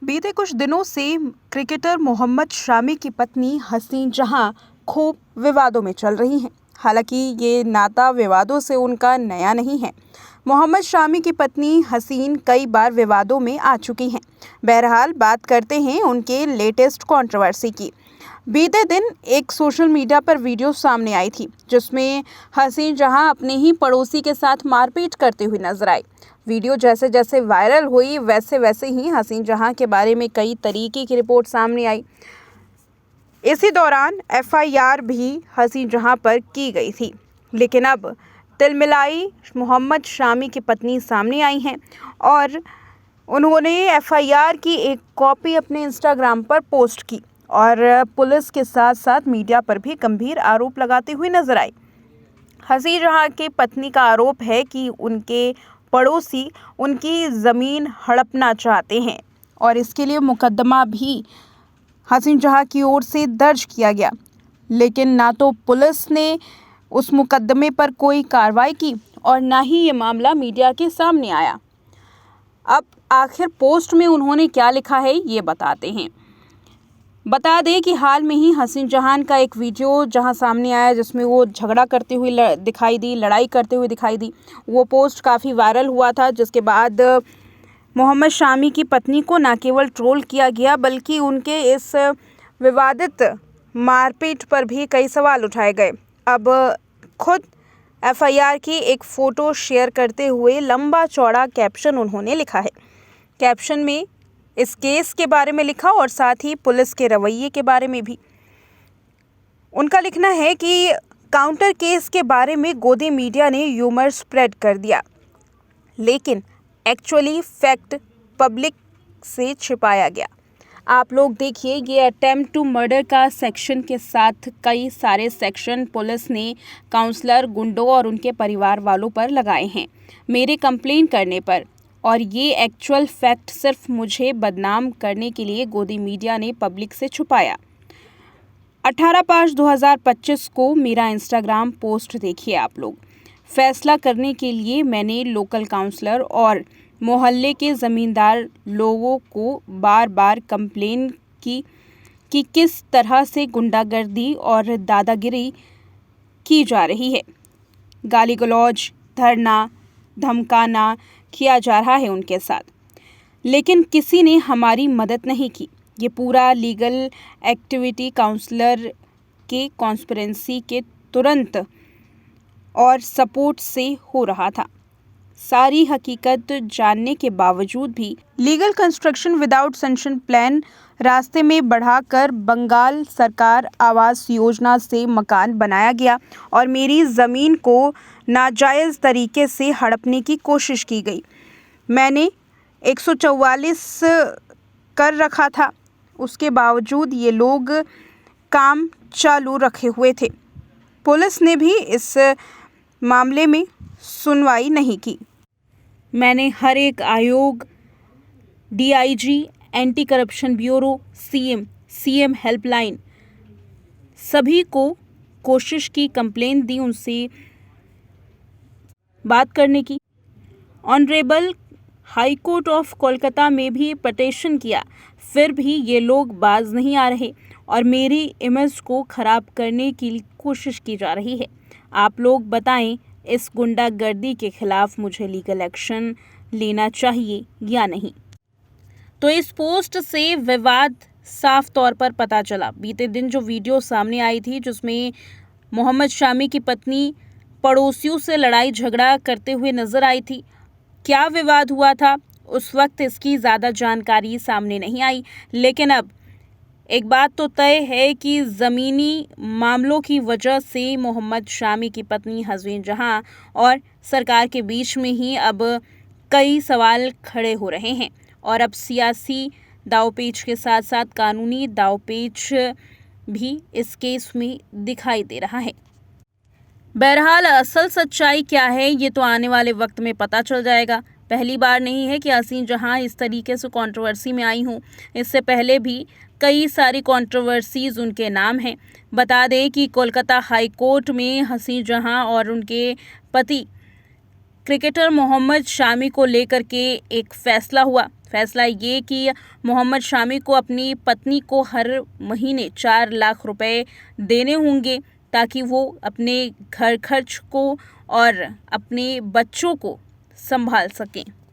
बीते कुछ दिनों से क्रिकेटर मोहम्मद शामी की पत्नी हसीन जहां खूब विवादों में चल रही हैं। हालांकि ये नाता विवादों से उनका नया नहीं है। मोहम्मद शामी की पत्नी हसीन कई बार विवादों में आ चुकी हैं। बहरहाल बात करते हैं उनके लेटेस्ट कंट्रोवर्सी की। बीते दिन एक सोशल मीडिया पर वीडियो सामने आई थी जिसमें हसीन जहां अपने ही पड़ोसी के साथ मारपीट करते हुए नजर आई। वीडियो जैसे जैसे वायरल हुई वैसे वैसे ही हसीन जहां के बारे में कई तरीके की रिपोर्ट सामने आई। इसी दौरान एफआईआर भी हसीन जहां पर की गई थी। लेकिन अब तिलमिलाई मोहम्मद शामी की पत्नी सामने आई हैं और उन्होंने एफआईआर की एक कॉपी अपने इंस्टाग्राम पर पोस्ट की और पुलिस के साथ साथ मीडिया पर भी गंभीर आरोप लगाते हुए नजर आई। हसीन जहां की पत्नी का आरोप है कि उनके पड़ोसी उनकी ज़मीन हड़पना चाहते हैं और इसके लिए मुकदमा भी हसीन जहां की ओर से दर्ज किया गया। लेकिन ना तो पुलिस ने उस मुकदमे पर कोई कार्रवाई की और ना ही ये मामला मीडिया के सामने आया। अब आखिर पोस्ट में उन्होंने क्या लिखा है ये बताते हैं। बता दें कि हाल में ही हसीन जहां का एक वीडियो जहां सामने आया जिसमें वो झगड़ा करते हुए दिखाई दी, लड़ाई करते हुए दिखाई दी। वो पोस्ट काफ़ी वायरल हुआ था जिसके बाद मोहम्मद शामी की पत्नी को न केवल ट्रोल किया गया बल्कि उनके इस विवादित मारपीट पर भी कई सवाल उठाए गए। अब खुद एफआईआर की एक फ़ोटो शेयर करते हुए लंबा चौड़ा कैप्शन उन्होंने लिखा है। कैप्शन में इस केस के बारे में लिखा और साथ ही पुलिस के रवैये के बारे में भी। उनका लिखना है कि काउंटर केस के बारे में गोदी मीडिया ने ह्यूमर स्प्रेड कर दिया, लेकिन एक्चुअली फैक्ट पब्लिक से छिपाया गया। आप लोग देखिए, ये अटेम्प्ट टू मर्डर का सेक्शन के साथ कई सारे सेक्शन पुलिस ने काउंसलर, गुंडों और उनके परिवार वालों पर लगाए हैं मेरे कंप्लेन करने पर। और ये एक्चुअल फैक्ट सिर्फ मुझे बदनाम करने के लिए गोदी मीडिया ने पब्लिक से छुपाया। 18/5/2025 को मेरा इंस्टाग्राम पोस्ट देखिए आप लोग। फैसला करने के लिए मैंने लोकल काउंसलर और मोहल्ले के ज़मींदार लोगों को बार बार कंप्लेन की कि किस तरह से गुंडागर्दी और दादागिरी की जा रही है। गाली गलौज, धरना, धमकाना किया जा रहा है उनके साथ, लेकिन किसी ने हमारी मदद नहीं की। ये पूरा लीगल एक्टिविटी काउंसलर के कॉन्स्पिरेंसी के तुरंत और सपोर्ट से हो रहा था। सारी हकीकत जानने के बावजूद भी legal construction without sanction plan रास्ते में बढ़ाकर बंगाल सरकार आवास योजना से मकान बनाया गया और मेरी ज़मीन को नाजायज़ तरीके से हड़पने की कोशिश की गई। मैंने 144 कर रखा था, उसके बावजूद ये लोग काम चालू रखे हुए थे। पुलिस ने भी इस मामले में सुनवाई नहीं की। मैंने हर एक आयोग, DIG, anti corruption bureau, CM helpline सभी को कोशिश की, कंप्लेंट दी, उनसे बात करने की। Honourable high court of Kolkata में भी पटिशन किया, फिर भी ये लोग बाज नहीं आ रहे और मेरी इमेज को ख़राब करने की कोशिश की जा रही है। आप लोग बताएं, इस गुंडागर्दी के खिलाफ मुझे लीगल एक्शन लेना चाहिए या नहीं। तो इस पोस्ट से विवाद साफ तौर पर पता चला। बीते दिन जो वीडियो सामने आई थी जिसमें मोहम्मद शामी की पत्नी पड़ोसियों से लड़ाई झगड़ा करते हुए नजर आई थी, क्या विवाद हुआ था उस वक्त इसकी ज़्यादा जानकारी सामने नहीं आई। लेकिन अब एक बात तो तय है कि ज़मीनी मामलों की वजह से मोहम्मद शामी की पत्नी हसीन जहां और सरकार के बीच में ही अब कई सवाल खड़े हो रहे हैं और अब सियासी दांवपेच के साथ साथ कानूनी दांवपेच भी इस केस में दिखाई दे रहा है। बहरहाल असल सच्चाई क्या है ये तो आने वाले वक्त में पता चल जाएगा। पहली बार नहीं है कि हसीन जहां इस तरीके से कंट्रोवर्सी में आई हूँ। इससे पहले भी कई सारी कंट्रोवर्सीज उनके नाम हैं। बता दें कि कोलकाता हाई कोर्ट में हसीन जहां और उनके पति क्रिकेटर मोहम्मद शामी को लेकर के एक फैसला हुआ। फैसला ये कि मोहम्मद शामी को अपनी पत्नी को हर महीने 4 लाख रुपए देने होंगे ताकि वो अपने घर खर्च को और अपने बच्चों को संभाल सकें।